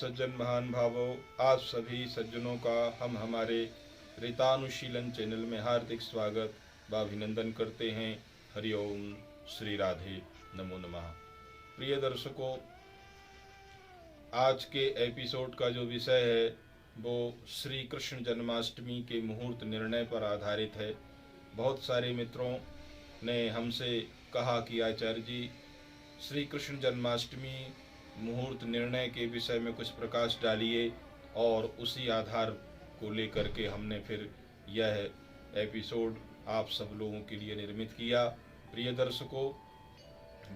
सज्जन महान भावों, आप सभी सज्जनों का हम हमारे ऋतानुशीलन चैनल में हार्दिक स्वागत व अभिनंदन करते हैं। हरिओम, श्री राधे, नमो नमः। प्रिय दर्शकों, आज के एपिसोड का जो विषय है वो श्री कृष्ण जन्माष्टमी के मुहूर्त निर्णय पर आधारित है। बहुत सारे मित्रों ने हमसे कहा कि आचार्य जी, श्री कृष्ण जन्माष्टमी मुहूर्त निर्णय के विषय में कुछ प्रकाश डालिए, और उसी आधार को लेकर के हमने फिर यह एपिसोड आप सब लोगों के लिए निर्मित किया। प्रिय दर्शकों,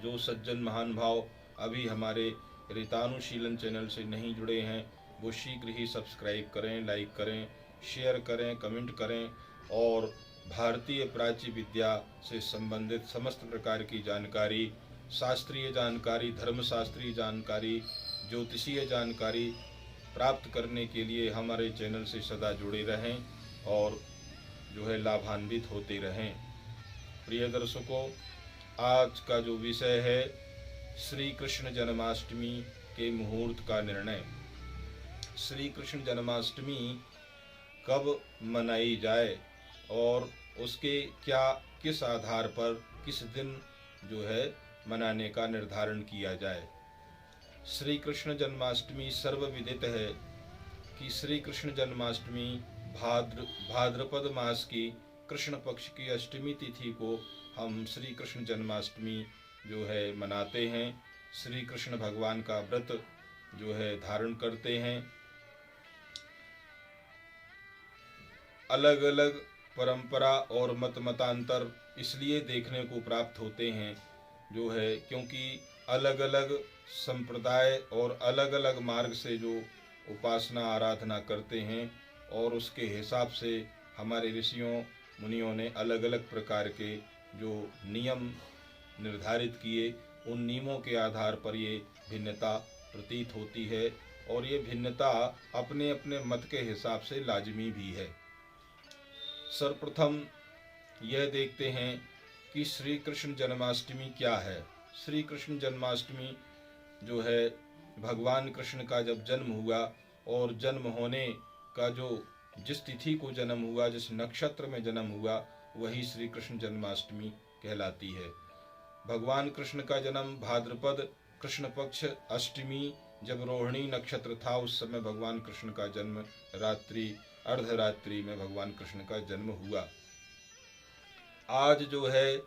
जो सज्जन महान भाव अभी हमारे ऋतानुशीलन चैनल से नहीं जुड़े हैं वो शीघ्र ही सब्सक्राइब करें, लाइक करें, शेयर करें, कमेंट करें और भारतीय प्राची विद्या से संबंधित समस्त प्रकार की जानकारी, शास्त्रीय जानकारी, धर्मशास्त्रीय जानकारी, ज्योतिषीय जानकारी प्राप्त करने के लिए हमारे चैनल से सदा जुड़े रहें और जो है लाभान्वित होते रहें। प्रिय दर्शकों, आज का जो विषय है श्री कृष्ण जन्माष्टमी के मुहूर्त का निर्णय। श्री कृष्ण जन्माष्टमी कब मनाई जाए और उसके किस आधार पर किस दिन जो है मनाने का निर्धारण किया जाए। श्री कृष्ण जन्माष्टमी सर्वविदित है कि श्री कृष्ण जन्माष्टमी भाद्रपद मास की कृष्ण पक्ष की अष्टमी तिथि को हम श्री कृष्ण जन्माष्टमी जो है मनाते हैं। श्री कृष्ण भगवान का व्रत जो है धारण करते हैं। अलग अलग परंपरा और मतांतर इसलिए देखने को प्राप्त होते हैं जो है क्योंकि अलग अलग संप्रदाय और अलग अलग मार्ग से जो उपासना आराधना करते हैं, और उसके हिसाब से हमारे ऋषियों मुनियों ने अलग अलग प्रकार के जो नियम निर्धारित किए, उन नियमों के आधार पर ये भिन्नता प्रतीत होती है, और ये भिन्नता अपने अपने मत के हिसाब से लाजमी भी है। सर्वप्रथम यह देखते हैं कि श्री कृष्ण जन्माष्टमी क्या है। श्री कृष्ण जन्माष्टमी जो है भगवान कृष्ण का जब जन्म हुआ, और जन्म होने का जो जिस तिथि को जन्म हुआ, जिस नक्षत्र में जन्म हुआ, वही श्री कृष्ण जन्माष्टमी कहलाती है। भगवान कृष्ण का जन्म भाद्रपद कृष्ण पक्ष अष्टमी जब रोहिणी नक्षत्र था, उस समय भगवान कृष्ण का जन्म अर्धरात्रि में भगवान कृष्ण का जन्म हुआ। आज जो है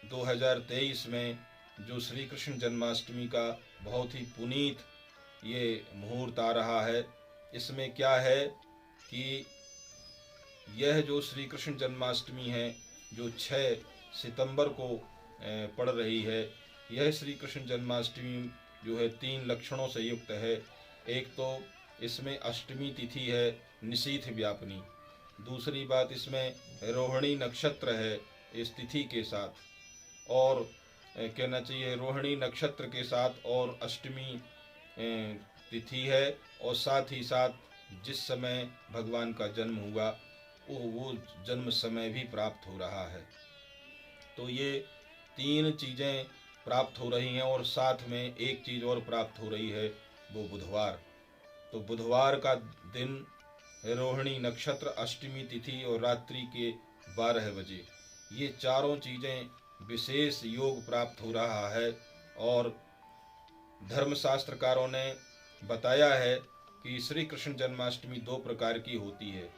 2023 में जो श्री कृष्ण जन्माष्टमी का बहुत ही पुनीत ये मुहूर्त आ रहा है, इसमें क्या है कि यह जो श्री कृष्ण जन्माष्टमी है जो 6 सितंबर को पड़ रही है, यह श्री कृष्ण जन्माष्टमी जो है 3 लक्षणों से युक्त है। एक तो इसमें अष्टमी तिथि है निशीथ व्यापिनी। दूसरी बात, इसमें रोहिणी नक्षत्र है इस तिथि के साथ, और कहना चाहिए रोहिणी नक्षत्र के साथ और अष्टमी तिथि है, और साथ ही साथ जिस समय भगवान का जन्म हुआ वो जन्म समय भी प्राप्त हो रहा है। तो ये 3 चीज़ें प्राप्त हो रही हैं, और साथ में एक चीज़ और प्राप्त हो रही है, वो बुधवार। तो बुधवार का दिन, रोहिणी नक्षत्र, अष्टमी तिथि और रात्रि के 12 बजे, ये चारों चीज़ें विशेष योग प्राप्त हो रहा है। और धर्मशास्त्रकारों ने बताया है कि श्री कृष्ण जन्माष्टमी 2 प्रकार की होती है।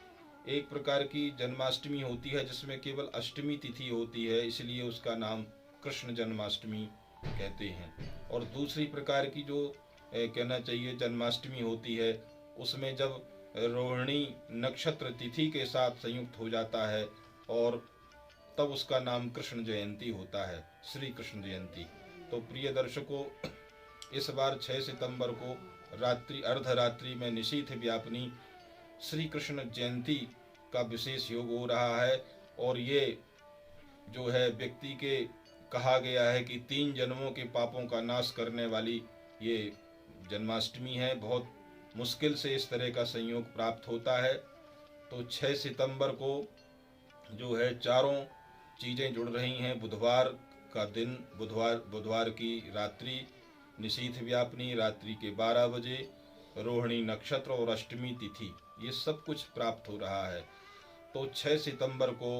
एक प्रकार की जन्माष्टमी होती है जिसमें केवल अष्टमी तिथि होती है, इसलिए उसका नाम कृष्ण जन्माष्टमी कहते हैं। और दूसरी प्रकार की जो कहना चाहिए जन्माष्टमी होती है, उसमें जब रोहिणी नक्षत्र तिथि के साथ संयुक्त हो जाता है, और तब उसका नाम कृष्ण जयंती होता है, श्री कृष्ण जयंती। तो प्रिय दर्शकों, इस बार 6 सितंबर को अर्धरात्रि में निशीथ व्यापिनी श्री कृष्ण जयंती का विशेष योग हो रहा है। और ये जो है व्यक्ति के कहा गया है कि 3 जन्मों के पापों का नाश करने वाली ये जन्माष्टमी है। बहुत मुश्किल से इस तरह का संयोग प्राप्त होता है। तो 6 सितंबर को जो है चारों चीज़ें जुड़ रही हैं। बुधवार का दिन, बुधवार की रात्रि निशीथ व्यापनी रात्रि के 12 बजे, रोहिणी नक्षत्र और अष्टमी तिथि, ये सब कुछ प्राप्त हो रहा है। तो 6 सितंबर को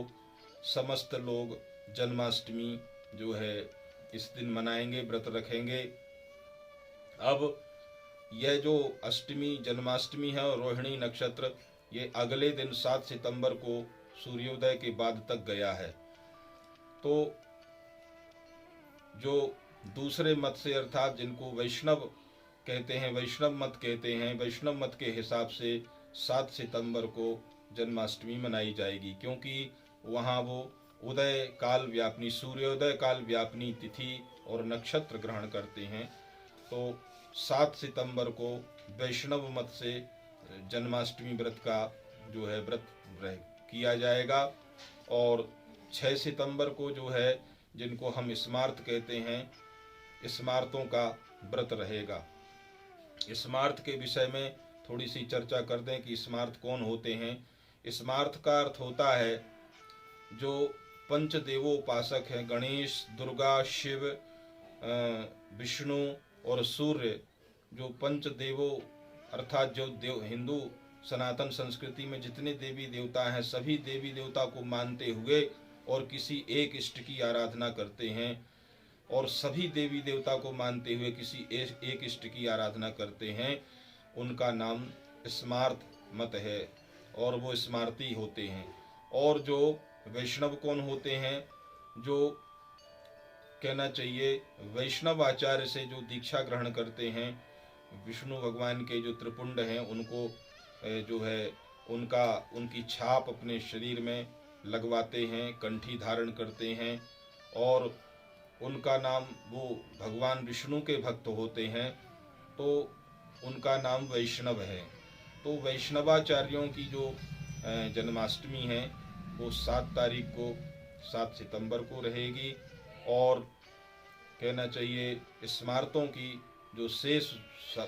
समस्त लोग जन्माष्टमी जो है इस दिन मनाएंगे, व्रत रखेंगे। अब यह जो अष्टमी जन्माष्टमी है और रोहिणी नक्षत्र, ये अगले दिन 7 सितंबर को सूर्योदय के बाद तक गया है। तो जो दूसरे मत से, अर्थात जिनको वैष्णव कहते हैं, वैष्णव मत कहते हैं, वैष्णव मत के हिसाब से 7 सितंबर को जन्माष्टमी मनाई जाएगी, क्योंकि वहाँ वो उदय काल व्यापनी, सूर्योदय काल व्यापनी तिथि और नक्षत्र ग्रहण करते हैं। तो 7 सितंबर को वैष्णव मत से जन्माष्टमी व्रत का जो है व्रत किया जाएगा। और 6 सितंबर को जो है, जिनको हम स्मार्त कहते हैं, स्मार्तों का व्रत रहेगा। स्मार्त के विषय में थोड़ी सी चर्चा कर दें कि स्मार्त कौन होते हैं। स्मार्त का अर्थ होता है जो पंचदेवोपासक हैं, गणेश, दुर्गा, शिव, विष्णु और सूर्य, जो पंचदेवों अर्थात जो देव, हिंदू सनातन संस्कृति में जितने देवी देवता हैं, सभी देवी देवता को मानते हुए और किसी एक इष्ट की आराधना करते हैं, और सभी देवी देवता को मानते हुए किसी एक इष्ट की आराधना करते हैं, उनका नाम स्मार्त मत है और वो स्मार्ती होते हैं। और जो वैष्णव कौन होते हैं, जो कहना चाहिए वैष्णव आचार्य से जो दीक्षा ग्रहण करते हैं, विष्णु भगवान के जो त्रिपुंड हैं उनको जो है उनकी छाप अपने शरीर में लगवाते हैं, कंठी धारण करते हैं, और उनका नाम, वो भगवान विष्णु के भक्त होते हैं, तो उनका नाम वैष्णव है। तो वैष्णवाचार्यों की जो जन्माष्टमी है वो 7 तारीख को, 7 सितंबर को रहेगी। और कहना चाहिए स्मार्तों की जो शेष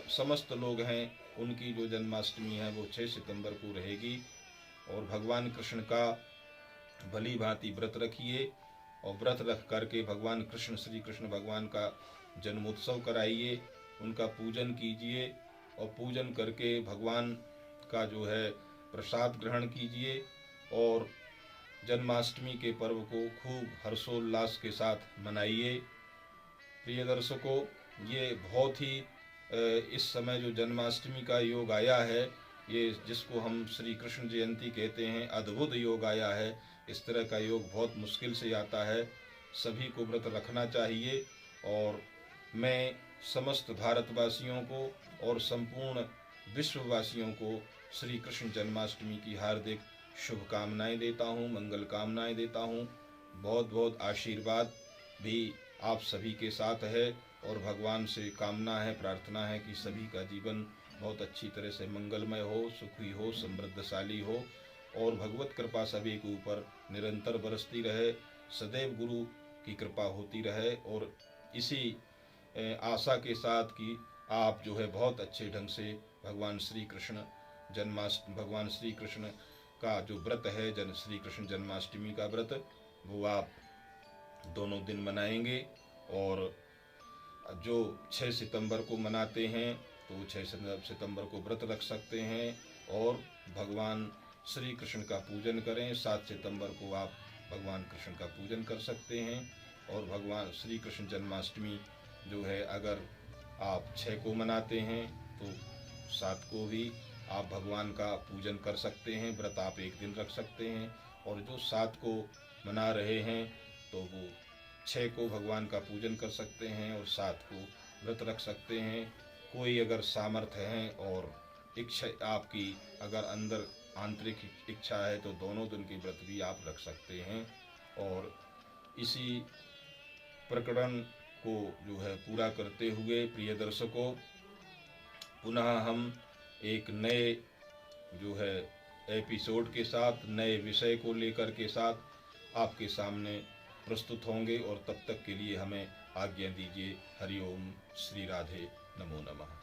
समस्त लोग हैं उनकी जो जन्माष्टमी है वो 6 सितंबर को रहेगी। और भगवान कृष्ण का भली भांति व्रत रखिए और व्रत रख करके भगवान कृष्ण, श्री कृष्ण भगवान का जन्मोत्सव कराइए, उनका पूजन कीजिए और पूजन करके भगवान का जो है प्रसाद ग्रहण कीजिए। और जन्माष्टमी के पर्व को खूब हर्षोल्लास के साथ मनाइए। प्रिय दर्शकों, ये बहुत ही इस समय जो जन्माष्टमी का योग आया है, ये जिसको हम श्री कृष्ण जयंती कहते हैं, अद्भुत योग आया है। इस तरह का योग बहुत मुश्किल से आता है, सभी को व्रत रखना चाहिए। और मैं समस्त भारतवासियों को और संपूर्ण विश्ववासियों को श्री कृष्ण जन्माष्टमी की हार्दिक शुभकामनाएं देता हूँ, मंगल कामनाएं देता हूँ। बहुत बहुत आशीर्वाद भी आप सभी के साथ है और भगवान से कामना है, प्रार्थना है कि सभी का जीवन बहुत अच्छी तरह से मंगलमय हो, सुखी हो, समृद्धशाली हो और भगवत कृपा सभी के ऊपर निरंतर बरसती रहे, सदैव गुरु की कृपा होती रहे। और इसी आशा के साथ कि आप जो है बहुत अच्छे ढंग से भगवान श्री कृष्ण भगवान श्री कृष्ण का जो व्रत है, श्री कृष्ण जन्माष्टमी का व्रत, वो आप दोनों दिन मनाएंगे। और जो 6 सितंबर को मनाते हैं तो 6 सितंबर को व्रत रख सकते हैं और भगवान श्री कृष्ण का पूजन करें। 7 सितंबर को आप भगवान कृष्ण का पूजन कर सकते हैं। और भगवान श्री कृष्ण जन्माष्टमी जो है, अगर आप 6 को मनाते हैं तो 7 को भी आप भगवान का पूजन कर सकते हैं, व्रत आप एक दिन रख सकते हैं। और जो 7 को मना रहे हैं तो वो 6 को भगवान का पूजन कर सकते हैं और 7 को व्रत रख सकते हैं। कोई अगर सामर्थ्य है और इच्छा आपकी अगर अंदर आंतरिक इच्छा है तो दोनों दिन की व्रत भी आप रख सकते हैं। और इसी प्रकरण को जो है पूरा करते हुए प्रिय दर्शकों, पुनः हम एक नए जो है एपिसोड के साथ, नए विषय को लेकर के साथ आपके सामने प्रस्तुत होंगे। और तब तक के लिए हमें आज्ञा दीजिए। हरि ओम, श्री राधे, नमो नमः।